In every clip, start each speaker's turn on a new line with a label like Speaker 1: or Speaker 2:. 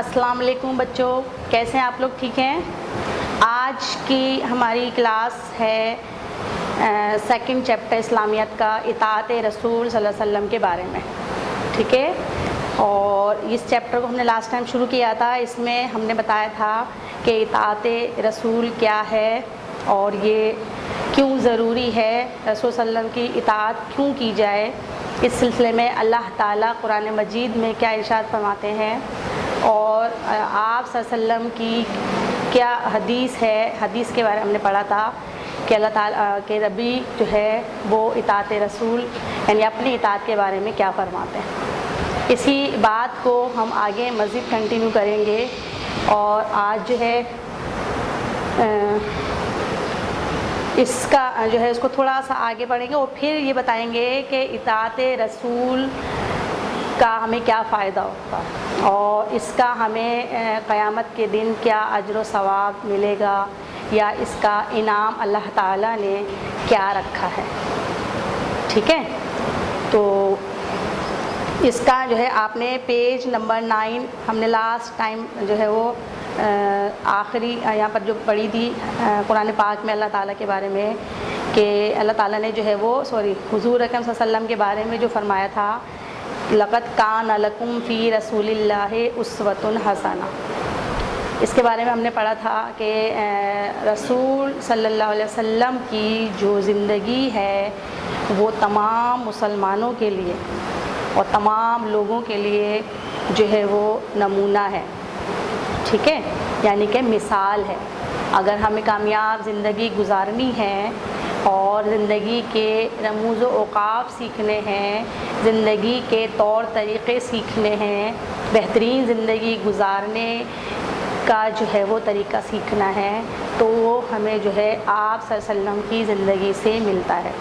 Speaker 1: السلام علیکم بچوں، کیسے ہیں آپ لوگ؟ ٹھیک ہیں؟ آج کی ہماری کلاس ہے سیکنڈ چیپٹر اسلامیات کا، اطاعت رسول صلی اللہ علیہ وسلم کے بارے میں. ٹھیک ہے، اور اس چیپٹر کو ہم نے لاسٹ ٹائم شروع کیا تھا. اس میں ہم نے بتایا تھا کہ اطاعت رسول کیا ہے اور یہ کیوں ضروری ہے، رسول صلی اللہ علیہ وسلم کی اطاعت کیوں کی جائے. اس سلسلے میں اللہ تعالیٰ قرآن مجید میں کیا ارشاد فرماتے ہیں اور آپ صلی اللہ علیہ وسلم کی کیا حدیث ہے. حدیث کے بارے میں ہم نے پڑھا تھا کہ اللہ تعالیٰ کے نبی جو ہے وہ اطاعت رسول یعنی اپنی اطاعت کے بارے میں کیا فرماتے ہیں. اسی بات کو ہم آگے مزید کنٹینیو کریں گے اور آج جو ہے اس کا جو ہے اس کو تھوڑا سا آگے بڑھیں گے اور پھر یہ بتائیں گے کہ اطاعت رسول کا ہمیں کیا فائدہ ہوتا ہے اور اس کا ہمیں قیامت کے دن کیا اجر و ثواب ملے گا یا اس کا انعام اللہ تعالیٰ نے کیا رکھا ہے. ٹھیک ہے، تو اس کا جو ہے آپ نے پیج نمبر 9 ہم نے لاسٹ ٹائم جو ہے وہ آخری یہاں پر جو پڑھی تھی قرآن پاک میں اللہ تعالیٰ کے بارے میں کہ اللہ تعالیٰ نے جو ہے وہ حضور اکرم صلی اللہ علیہ وسلم کے بارے میں جو فرمایا تھا، لقد کان لکم فی رسول اللہ اسوۃ حسنہ. اس کے بارے میں ہم نے پڑھا تھا کہ رسول صلی اللہ علیہ وسلم کی جو زندگی ہے وہ تمام مسلمانوں کے لیے اور تمام لوگوں کے لیے جو ہے وہ نمونہ ہے. ٹھیک ہے، یعنی کہ مثال ہے. اگر ہمیں کامیاب زندگی گزارنی ہے اور زندگی کے رموز و اوقاف سیکھنے ہیں، زندگی کے طور طریقے سیکھنے ہیں، بہترین زندگی گزارنے کا جو ہے وہ طریقہ سیکھنا ہے تو وہ ہمیں جو ہے آپ صلی اللہ علیہ وسلم کی زندگی سے ملتا ہے.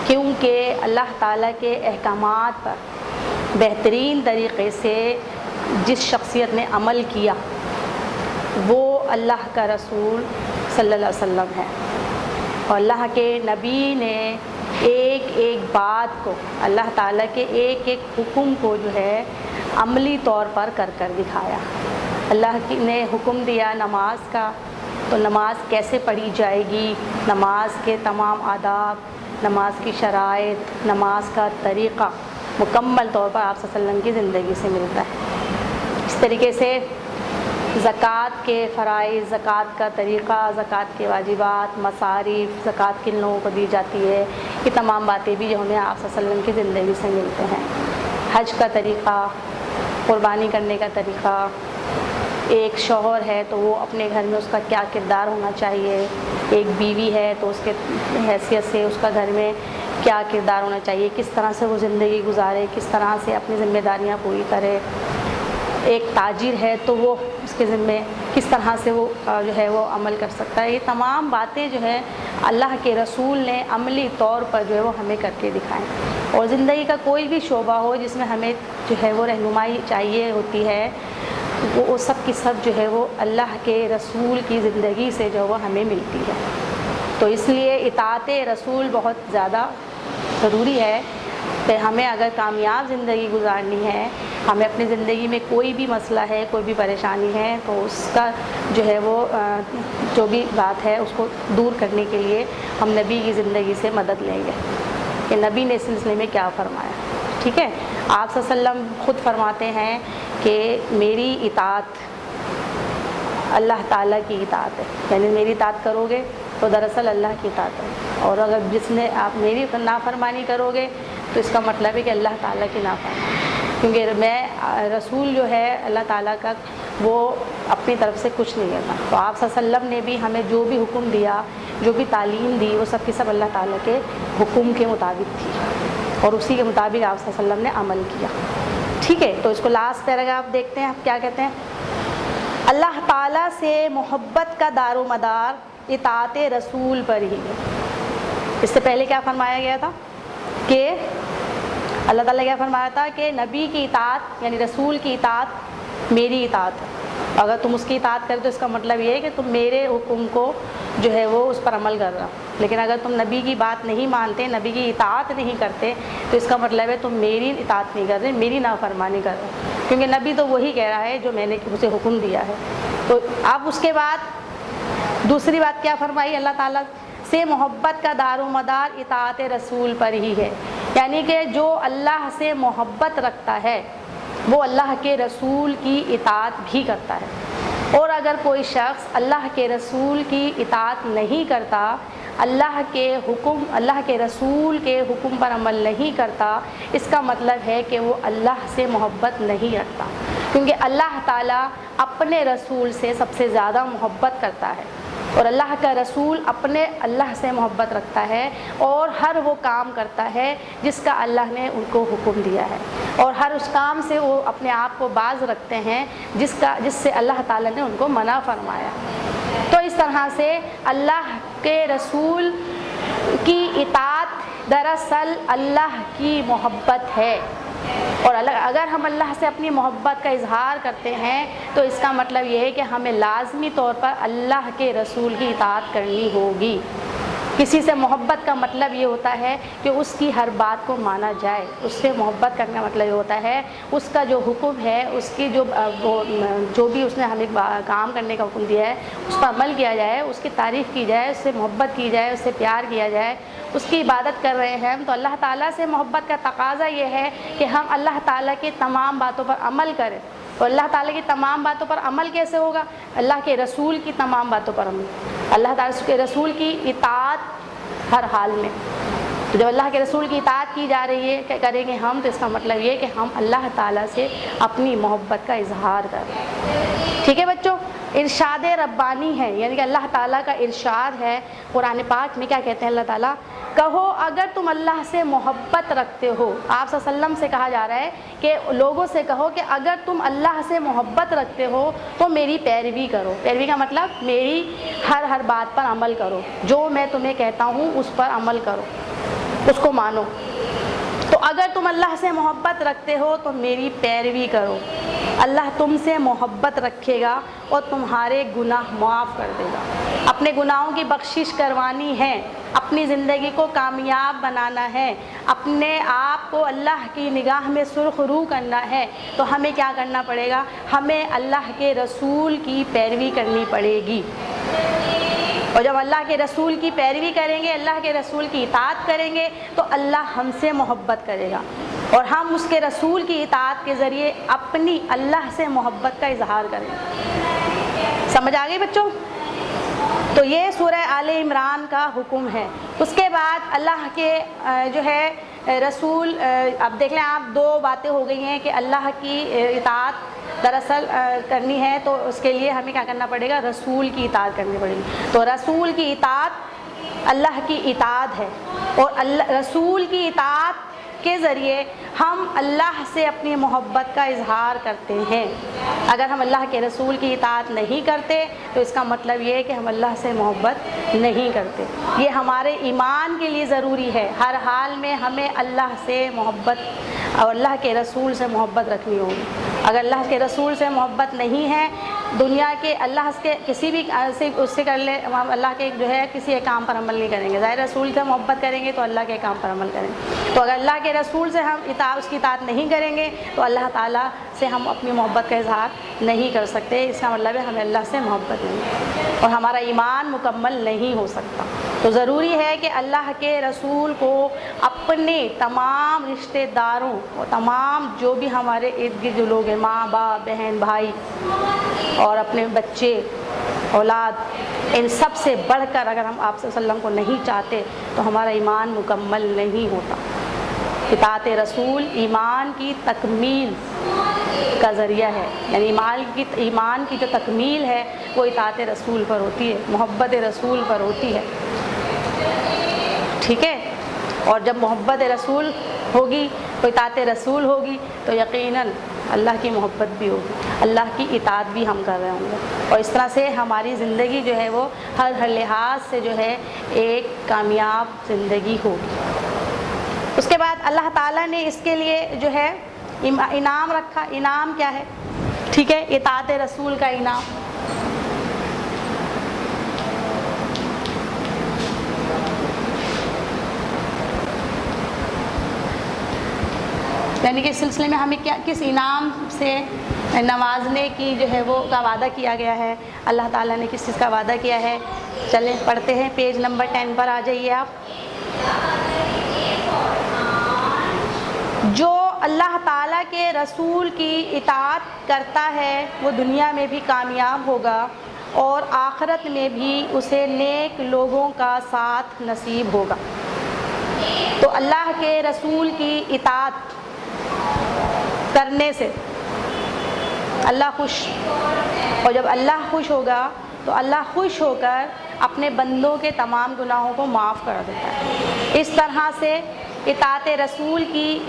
Speaker 1: کیونکہ اللہ تعالیٰ کے احکامات پر بہترین طریقے سے جس شخصیت نے عمل کیا وہ اللہ کا رسول صلی اللہ علیہ وسلم ہے. اور اللہ کے نبی نے ایک ایک بات کو، اللہ تعالیٰ کے ایک ایک حکم کو جو ہے عملی طور پر کر دکھایا. اللہ نے حکم دیا نماز کا، تو نماز کیسے پڑھی جائے گی، نماز کے تمام آداب، نماز کی شرائط، نماز کا طریقہ مکمل طور پر آپ صلی اللہ علیہ وسلم کی زندگی سے ملتا ہے. اس طریقے سے زکوٰۃ کے فرائض، زکوٰۃ کا طریقہ، زکوٰۃ کے واجبات، مصارف، زکوٰۃ کن لوگوں کو دی جاتی ہے، یہ تمام باتیں بھی جو ہمیں آپ صلی اللہ علیہ وسلم کی زندگی سے ملتے ہیں. حج کا طریقہ، قربانی کرنے کا طریقہ، ایک شوہر ہے تو وہ اپنے گھر میں اس کا کیا کردار ہونا چاہیے، ایک بیوی ہے تو اس کے حیثیت سے اس کا گھر میں کیا کردار ہونا چاہیے، کس طرح سے وہ زندگی گزارے، کس طرح سے اپنی ذمہ داریاں پوری کرے. ایک تاجر ہے تو وہ اس کے ذمے کس طرح سے وہ جو ہے وہ عمل کر سکتا ہے. یہ تمام باتیں جو ہے اللہ کے رسول نے عملی طور پر جو ہے وہ ہمیں کر کے دکھائیں. اور زندگی کا کوئی بھی شعبہ ہو جس میں ہمیں جو ہے وہ رہنمائی چاہیے ہوتی ہے، وہ سب کی سب جو ہے وہ اللہ کے رسول کی زندگی سے جو وہ ہمیں ملتی ہے. تو اس لیے اطاعت رسول بہت زیادہ ضروری ہے کہ ہمیں اگر کامیاب زندگی گزارنی ہے، ہمیں اپنی زندگی میں کوئی بھی مسئلہ ہے، کوئی بھی پریشانی ہے تو اس کا جو ہے وہ جو بھی بات ہے اس کو دور کرنے کے لیے ہم نبی کی زندگی سے مدد لیں گے کہ نبی نے اس سلسلے میں کیا فرمایا. ٹھیک ہے، آپ صلی اللہ علیہ وسلم خود فرماتے ہیں کہ میری اطاعت اللہ تعالیٰ کی اطاعت ہے، یعنی میری اطاعت کرو گے تو دراصل اللہ کی اطاعت ہے، اور اگر جس نے آپ میری نافرمانی کرو گے تو اس کا مطلب ہے کہ اللہ تعالیٰ کی نافرمانی. کیونکہ میں رسول جو ہے اللہ تعالیٰ کا وہ اپنی طرف سے کچھ نہیں کرتا. تو آپ صلی اللہ علیہ وسلم نے بھی ہمیں جو بھی حکم دیا، جو بھی تعلیم دی، وہ سب کی سب اللہ تعالیٰ کے حکم کے مطابق تھی اور اسی کے مطابق آپ صلی اللہ علیہ وسلم نے عمل کیا. ٹھیک ہے، تو اس کو لاسٹ پیراگراف دیکھتے ہیں. آپ کیا کہتے ہیں؟ اللہ تعالیٰ سے محبت کا دار و مدار اطاعت رسول پر ہی ہے. اس سے پہلے کیا فرمایا گیا تھا کہ اللہ تعالیٰ کیا فرمایا تھا کہ نبی کی اطاعت یعنی رسول کی اطاعت میری اطاعت ہے. اگر تم اس کی اطاعت کرے تو اس کا مطلب یہ ہے کہ تم میرے حکم کو جو ہے وہ اس پر عمل کر رہا ہو، لیکن اگر تم نبی کی بات نہیں مانتے، نبی کی اطاعت نہیں کرتے، تو اس کا مطلب ہے تم میری اطاعت نہیں کر رہے، میری نافرمانی کر رہے، کیونکہ نبی تو وہی کہہ رہا ہے جو میں نے اسے حکم دیا ہے۔ تو اب اس کے بعد دوسری بات کیا فرمائی؟ اللہ تعالیٰ سے محبت کا دار و مدار اطاعت رسول پر ہی ہے، یعنی کہ جو اللہ سے محبت رکھتا ہے وہ اللہ کے رسول کی اطاعت بھی کرتا ہے، اور اگر کوئی شخص اللہ کے رسول کی اطاعت نہیں کرتا، اللہ کے رسول کے حکم پر عمل نہیں کرتا، اس کا مطلب ہے کہ وہ اللہ سے محبت نہیں رکھتا، کیونکہ اللہ تعالیٰ اپنے رسول سے سب سے زیادہ محبت کرتا ہے، اور اللہ کا رسول اپنے اللہ سے محبت رکھتا ہے، اور ہر وہ کام کرتا ہے جس کا اللہ نے ان کو حکم دیا ہے، اور ہر اس کام سے وہ اپنے آپ کو باز رکھتے ہیں جس سے اللہ تعالیٰ نے ان کو منع فرمایا۔ تو اس طرح سے اللہ کے رسول کی اطاعت دراصل اللہ کی محبت ہے، اور اگر ہم اللہ سے اپنی محبت کا اظہار کرتے ہیں تو اس کا مطلب یہ ہے کہ ہمیں لازمی طور پر اللہ کے رسول کی اطاعت کرنی ہوگی۔ کسی سے محبت کا مطلب یہ ہوتا ہے کہ اس کی ہر بات کو مانا جائے، اس سے محبت کرنے کا مطلب یہ ہوتا ہے اس کا جو حکم ہے، اس کی جو بھی اس نے ہمیں کام کرنے کا حکم دیا ہے اس پر عمل کیا جائے، اس کی تعریف کی جائے، اس سے محبت کی جائے، اس سے پیار کیا جائے، اس کی عبادت کر رہے ہیں تو اللہ تعالیٰ سے محبت کا تقاضا یہ ہے کہ ہم اللہ تعالیٰ کی تمام باتوں پر عمل کریں۔ تو اللہ تعالیٰ کی تمام باتوں پر عمل کیسے ہوگا؟ اللہ کے رسول کی تمام باتوں پر عمل، اللہ تعالیٰ کے رسول کی اطاعت ہر حال میں۔ جب اللہ کے رسول کی اطاعت کی جا رہی ہے کہ کریں گے ہم، تو اس کا مطلب یہ کہ ہم اللہ تعالیٰ سے اپنی محبت کا اظہار کر رہے ہیں۔ ٹھیک ہے بچوں، ارشاد ربانی ہے، یعنی کہ اللہ تعالیٰ کا ارشاد ہے قرآن پاک میں۔ کیا کہتے ہیں اللہ تعالیٰ؟ کہو اگر تم اللہ سے محبت رکھتے ہو۔ آپ صلی اللہ علیہ وسلم سے کہا جا رہا ہے کہ لوگوں سے کہو کہ اگر تم اللہ سے محبت رکھتے ہو تو میری پیروی کرو۔ پیروی کا مطلب میری ہر بات پر عمل کرو، جو میں تمہیں کہتا ہوں اس پر عمل کرو، اس کو مانو۔ تو اگر تم اللہ سے محبت رکھتے ہو تو میری پیروی کرو، اللہ تم سے محبت رکھے گا اور تمہارے گناہ معاف کر دے گا۔ اپنے گناہوں کی بخشش کروانی ہے، اپنی زندگی کو کامیاب بنانا ہے، اپنے آپ کو اللہ کی نگاہ میں سرخ رو کرنا ہے، تو ہمیں کیا کرنا پڑے گا؟ ہمیں اللہ کے رسول کی پیروی کرنی پڑے گی۔ اور جب اللہ کے رسول کی پیروی کریں گے، اللہ کے رسول کی اطاعت کریں گے، تو اللہ ہم سے محبت کرے گا، اور ہم اس کے رسول کی اطاعت کے ذریعے اپنی اللہ سے محبت کا اظہار کریں گے۔ سمجھ آ گئی بچوں؟ تو یہ سورہ آل عمران کا حکم ہے۔ اس کے بعد اللہ کے جو ہے رسول، اب دیکھ لیں آپ، دو باتیں ہو گئی ہیں کہ اللہ کی اطاعت دراصل کرنی ہے، تو اس کے لیے ہمیں کیا کرنا پڑے گا؟ رسول کی اطاعت کرنی پڑے گی۔ تو رسول کی اطاعت اللہ کی اطاعت ہے، اور رسول کی اطاعت کے ذریعے ہم اللہ سے اپنی محبت کا اظہار کرتے ہیں۔ اگر ہم اللہ کے رسول کی اطاعت نہیں کرتے تو اس کا مطلب یہ ہے کہ ہم اللہ سے محبت نہیں کرتے۔ یہ ہمارے ایمان کے لیے ضروری ہے، ہر حال میں ہمیں اللہ سے محبت اور اللہ کے رسول سے محبت رکھنی ہوگی۔ اگر اللہ کے رسول سے محبت نہیں ہے، دنیا کے اللہ کے کسی بھی اس سے کر لے، ہم اللہ کے جو ہے کسی ایک کام پر عمل نہیں کریں گے۔ ظاہر رسول سے محبت کریں گے تو اللہ کے کام پر عمل کریں گے۔ تو اگر اللہ کے رسول سے ہم اس کی اطاعت نہیں کریں گے تو اللہ تعالیٰ سے ہم اپنی محبت کا اظہار نہیں کر سکتے۔ اس کا مطلب ہے ہمیں اللہ سے محبت نہیں، اور ہمارا ایمان مکمل نہیں ہو سکتا۔ تو ضروری ہے کہ اللہ کے رسول کو اپنے تمام رشتہ داروں اور تمام جو بھی ہمارے ارد گرد جو لوگ ہیں، ماں باپ بہن بھائی اور اپنے بچے اولاد، ان سب سے بڑھ کر اگر ہم آپ صلی اللہ علیہ وسلم کو نہیں چاہتے تو ہمارا ایمان مکمل نہیں ہوتا۔ اطاعت رسول ایمان کی تکمیل کا ذریعہ ہے، یعنی ایمان کی جو تکمیل ہے وہ اطاعت رسول پر ہوتی ہے، محبت رسول پر ہوتی ہے۔ ٹھیک ہے، اور جب محبت رسول ہوگی تو اطاعت رسول ہوگی تو یقیناً اللہ کی محبت بھی ہوگی، اللہ کی اطاعت بھی ہم کر رہے ہوں گے، اور اس طرح سے ہماری زندگی جو ہے وہ ہر لحاظ سے جو ہے ایک کامیاب زندگی ہوگی۔ اس کے بعد اللہ تعالیٰ نے اس کے لیے جو ہے انعام رکھا۔ انعام کیا ہے؟ ٹھیک ہے، اطاعت رسول کا انعام. یعنی کہ اس سلسلے میں ہمیں کس انعام سے نوازنے کی جو ہے وہ کا وعدہ کیا گیا ہے، اللہ تعالیٰ نے کس چیز کا وعدہ کیا ہے. چلیں پڑھتے ہیں، پیج نمبر 10 پر آ جائیے آپ. جو اللہ تعالیٰ کے رسول کی اطاعت کرتا ہے وہ دنیا میں بھی کامیاب ہوگا اور آخرت میں بھی اسے نیک لوگوں کا ساتھ نصیب ہوگا. تو اللہ کے رسول کی اطاعت کرنے سے اللہ خوش، اور جب اللہ خوش ہوگا تو اللہ خوش ہو کر اپنے بندوں کے تمام گناہوں کو معاف کر دیتا ہے. اس طرح سے اطاعت رسول کی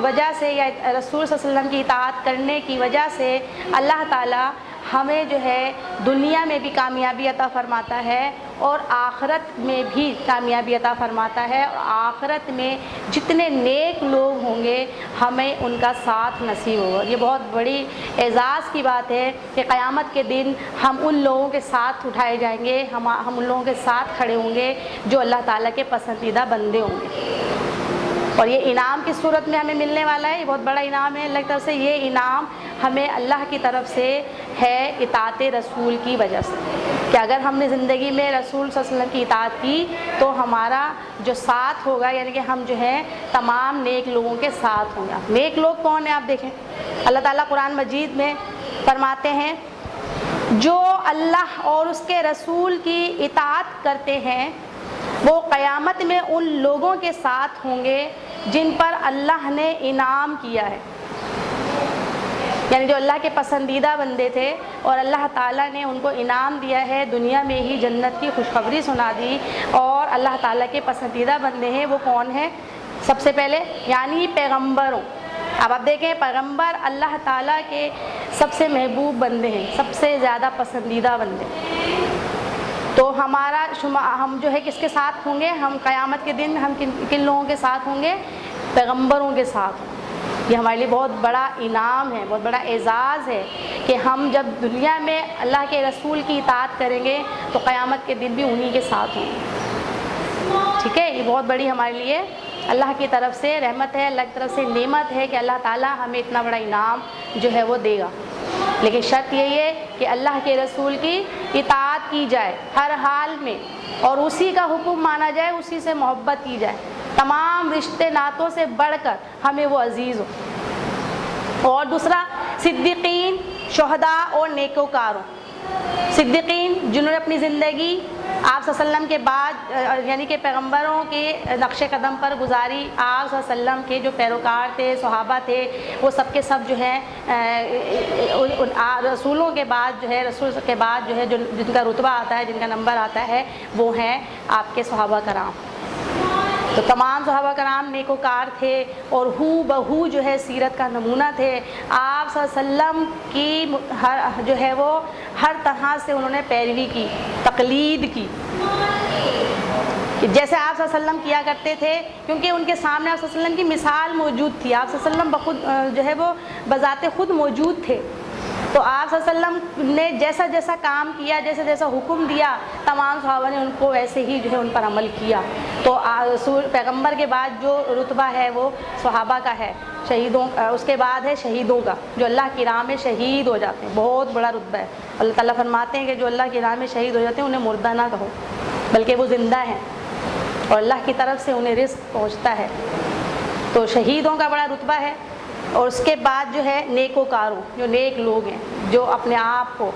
Speaker 1: وجہ سے یا رسول صلی اللہ علیہ وسلم کی اطاعت کرنے کی وجہ سے اللہ تعالیٰ ہمیں جو ہے دنیا میں بھی کامیابی عطا فرماتا ہے اور آخرت میں بھی کامیابی عطا فرماتا ہے، اور آخرت میں جتنے نیک لوگ ہوں گے ہمیں ان کا ساتھ نصیب ہوگا. یہ بہت بڑی اعزاز کی بات ہے کہ قیامت کے دن ہم ان لوگوں کے ساتھ اٹھائے جائیں گے، ہم ان لوگوں کے ساتھ کھڑے ہوں گے جو اللہ تعالیٰ کے پسندیدہ بندے ہوں گے. اور یہ انعام کس صورت میں ہمیں ملنے والا ہے؟ یہ بہت بڑا انعام ہے اللہ کی طرف سے. یہ انعام ہمیں اللہ کی طرف سے ہے اطاعت رسول کی وجہ سے، کہ اگر ہم نے زندگی میں رسول صلی اللہ علیہ وسلم کی اطاعت کی تو ہمارا جو ساتھ ہوگا، یعنی کہ ہم جو ہے تمام نیک لوگوں کے ساتھ ہوں گے. نیک لوگ کون ہیں آپ دیکھیں، اللہ تعالیٰ قرآن مجید میں فرماتے ہیں جو اللہ اور اس کے رسول کی اطاعت کرتے ہیں وہ قیامت میں ان لوگوں کے ساتھ ہوں گے جن پر اللہ نے انعام کیا ہے. یعنی جو اللہ کے پسندیدہ بندے تھے اور اللہ تعالیٰ نے ان کو انعام دیا ہے، دنیا میں ہی جنت کی خوشخبری سنا دی. اور اللہ تعالیٰ کے پسندیدہ بندے ہیں وہ کون ہیں؟ سب سے پہلے یعنی پیغمبروں. اب آپ دیکھیں پیغمبر اللہ تعالیٰ کے سب سے محبوب بندے ہیں، سب سے زیادہ پسندیدہ بندے. تو ہم جو ہے کس کے ساتھ ہوں گے؟ ہم قیامت کے دن ہم کن لوگوں کے ساتھ ہوں گے؟ پیغمبروں کے ساتھ. یہ ہمارے لیے بہت بڑا انعام ہے، بہت بڑا اعزاز ہے کہ ہم جب دنیا میں اللہ کے رسول کی اطاعت کریں گے تو قیامت کے دن بھی انہی کے ساتھ ہوں گے. ٹھیک ہے، یہ بہت بڑی ہمارے لیے اللہ کی طرف سے رحمت ہے، اللہ کی طرف سے نعمت ہے کہ اللہ تعالیٰ ہمیں اتنا بڑا انعام جو ہے وہ دے گا. لیکن شرط یہی ہے کہ اللہ کے رسول کی اطاعت کی جائے ہر حال میں، اور اسی کا حکم مانا جائے، اسی سے محبت کی جائے. تمام رشتے ناتوں سے بڑھ کر ہمیں وہ عزیز ہو. اور دوسرا صدیقین، شہداء اور نیکوکاروں. صدیقین جنہوں نے اپنی زندگی آپ صلی اللہ علیہ وسلم کے بعد یعنی کہ پیغمبروں کے نقش قدم پر گزاری. آپ صلی اللہ علیہ وسلم کے جو پیروکار تھے، صحابہ تھے، وہ سب کے سب جو ہیں رسولوں کے بعد جو ہے، رسول کے بعد جو ہے جن کا رتبہ آتا ہے، جن کا نمبر آتا ہے، وہ ہیں آپ کے صحابہ کرام. تو تمام صحابہ کرام نیکوکار تھے اور ہو بہو جو ہے سیرت کا نمونہ تھے. آپ صلی اللہ علیہ وسلم کی جو ہے وہ ہر طرح سے انہوں نے پیروی کی، تقلید کی، جیسے آپ صلی اللہ علیہ وسلم کیا کرتے تھے، کیونکہ ان کے سامنے آپ صلی اللہ علیہ وسلم کی مثال موجود تھی. آپ صلی اللہ علیہ وسلم بخود جو ہے وہ بذات خود موجود تھے. تو آپ صلی اللہ علیہ وسلم نے جیسا جیسا کام کیا، جیسا جیسا حکم دیا، تمام صحابہ نے ان کو ویسے ہی جو ہے ان پر عمل کیا. تو پیغمبر کے بعد جو رتبہ ہے وہ صحابہ کا ہے، شہیدوں اس کے بعد ہے شہیدوں کا، جو اللہ کی راہ میں شہید ہو جاتے ہیں. بہت بڑا رتبہ ہے. اللہ تعالیٰ فرماتے ہیں کہ جو اللہ کی راہ میں شہید ہو جاتے ہیں انہیں مردہ نہ کہو، بلکہ وہ زندہ ہیں اور اللہ کی طرف سے انہیں رزق پہنچتا ہے. تو شہیدوں کا بڑا رتبہ ہے. اور اس کے بعد جو ہے نیکوکاروں، جو نیک لوگ ہیں، جو اپنے آپ کو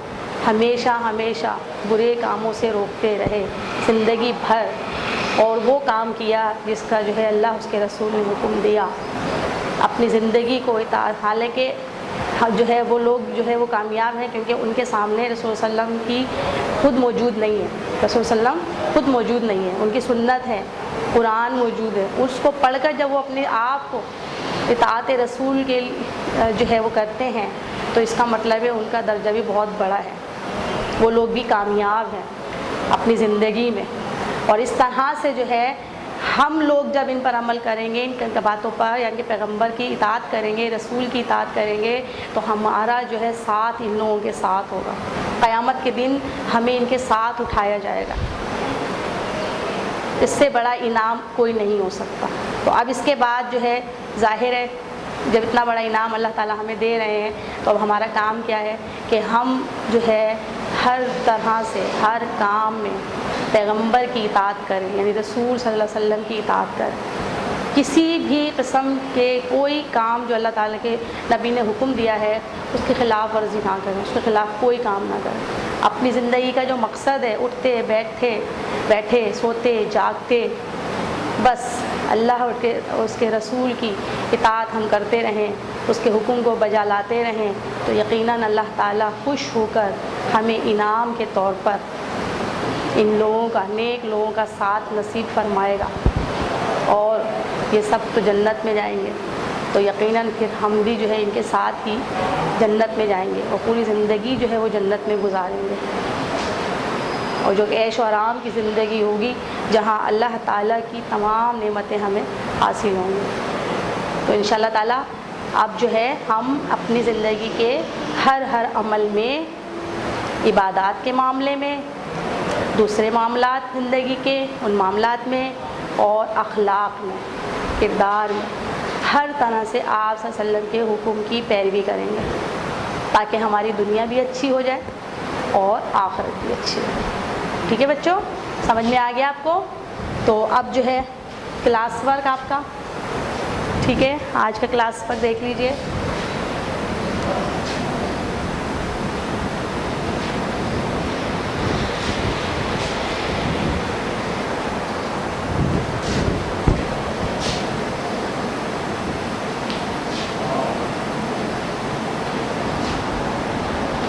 Speaker 1: ہمیشہ ہمیشہ برے کاموں سے روکتے رہے زندگی بھر، اور وہ کام کیا جس کا جو ہے اللہ اس کے رسول نے حکم دیا. اپنی زندگی کو اطاعت، حالانکہ جو ہے وہ لوگ جو ہے وہ کامیاب ہیں کیونکہ ان کے سامنے رسول صلی اللہ علیہ وسلم کی خود موجود نہیں ہے. رسول صلی اللہ علیہ وسلم خود موجود نہیں ہے، ان کی سنت ہے، قرآن موجود ہے. اس کو پڑھ کر جب وہ اپنے آپ کو اطاعت رسول کے جو ہے وہ کرتے ہیں تو اس کا مطلب ہے ان کا درجہ بھی بہت بڑا ہے، وہ لوگ بھی کامیاب ہیں اپنی زندگی میں. اور اس طرح سے جو ہے ہم لوگ جب ان پر عمل کریں گے، ان باتوں پر، یعنی کہ پیغمبر کی اطاعت کریں گے، رسول کی اطاعت کریں گے، تو ہمارا جو ہے ساتھ ان لوگوں کے ساتھ ہوگا۔ قیامت کے دن ہمیں ان کے ساتھ اٹھایا جائے گا۔ اس سے بڑا انعام کوئی نہیں ہو سکتا۔ تو اب اس کے بعد جو ہے ظاہر ہے جب اتنا بڑا انعام اللہ تعالیٰ ہمیں دے رہے ہیں، تو اب ہمارا کام کیا ہے کہ ہم جو ہے ہر طرح سے ہر کام میں پیغمبر کی اطاعت کریں، یعنی رسول صلی اللہ علیہ وسلم کی اطاعت کریں۔ کسی بھی قسم کے کوئی کام جو اللہ تعالیٰ کے نبی نے حکم دیا ہے اس کی خلاف ورزی نہ کریں، اس کے خلاف کوئی کام نہ کریں۔ اپنی زندگی کا جو مقصد ہے، اٹھتے بیٹھے سوتے جاگتے بس اللہ اور اس کے رسول کی اطاعت ہم کرتے رہیں، اس کے حکم کو بجا لاتے رہیں، تو یقیناً اللہ تعالیٰ خوش ہو کر ہمیں انعام کے طور پر ان لوگوں کا، نیک لوگوں کا ساتھ نصیب فرمائے گا، اور یہ سب تو جنت میں جائیں گے۔ تو یقیناً پھر ہم بھی جو ہے ان کے ساتھ ہی جنت میں جائیں گے، اور پوری زندگی جو ہے وہ جنت میں گزاریں گے، اور جو عیش و آرام کی زندگی ہوگی جہاں اللہ تعالیٰ کی تمام نعمتیں ہمیں حاصل ہوں گی۔ تو انشاءاللہ تعالیٰ اب جو ہے ہم اپنی زندگی کے ہر عمل میں، عبادات کے معاملے میں، دوسرے معاملات زندگی کے ان معاملات میں، اور اخلاق میں، کردار میں، ہر طرح سے آپ صلی اللہ علیہ وسلم کے حکم کی پیروی کریں گے، تاکہ ہماری دنیا بھی اچھی ہو جائے اور آخرت بھی اچھی ہو جائے۔ ٹھیک ہے بچوں، سمجھ میں آ گیا آپ کو؟ تو اب جو ہے کلاس ورک آپ کا، ٹھیک ہے، آج کا کلاس ورک دیکھ لیجئے۔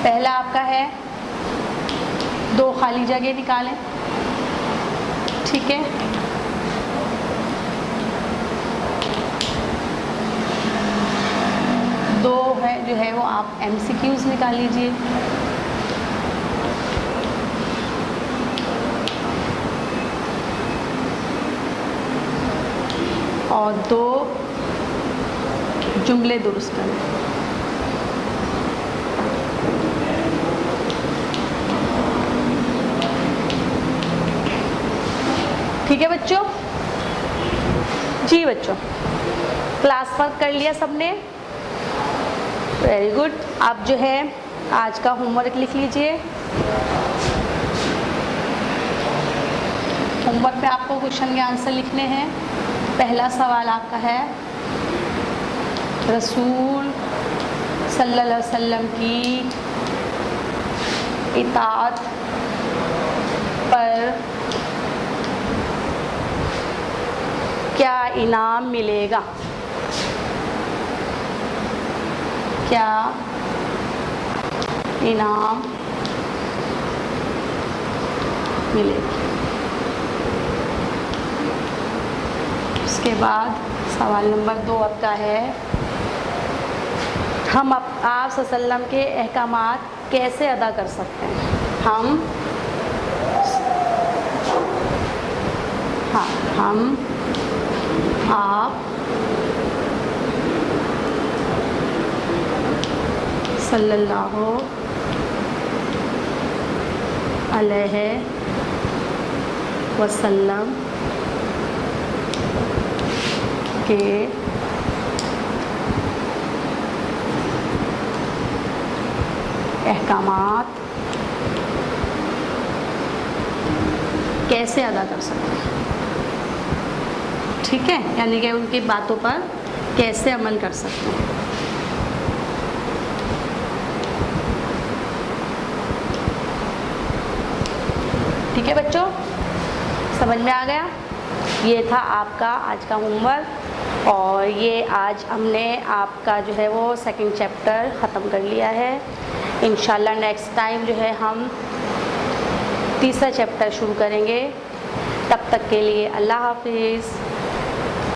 Speaker 1: پہلا آپ کا ہے 2 خالی جگہ نکالیں، ٹھیک ہے، دو ہے جو ہے وہ آپ MCQs نکال لیجئے، اور 2 جملے درست کریں۔ ٹھیک ہے بچوں؟ جی بچوں، کلاس ورک کر لیا سب نے؟ Very good. آپ جو ہے آج کا ہوم ورک لکھ لیجئے۔ ہوم ورک پہ آپ کو کوشچن کے آنسر لکھنے ہیں۔ پہلا سوال آپ کا ہے، رسول صلی اللہ علیہ وسلم کی اطاعت پر کیا انعام ملے گا؟ کیا انعام ملے گا؟ اس کے بعد سوال نمبر 2 آپ کا ہے، ہم آپ صلی اللہ علیہ وسلم کے احکامات کیسے ادا کر سکتے ہیں؟ ہم آپ صلی اللہ علیہ وسلم کے احکامات کیسے ادا کر سکتے ہیں؟ ٹھیک ہے، یعنی کہ ان کی باتوں پر کیسے عمل کر سکتے ہیں۔ ٹھیک ہے بچوں، سمجھ میں آ گیا؟ یہ تھا آپ کا آج کا ہوم ورک، اور یہ آج ہم نے آپ کا جو ہے وہ 2nd چیپٹر ختم کر لیا ہے۔ انشاءاللہ نیکسٹ ٹائم جو ہے ہم 3را چیپٹر شروع کریں گے۔ تب تک کے لیے اللہ حافظ۔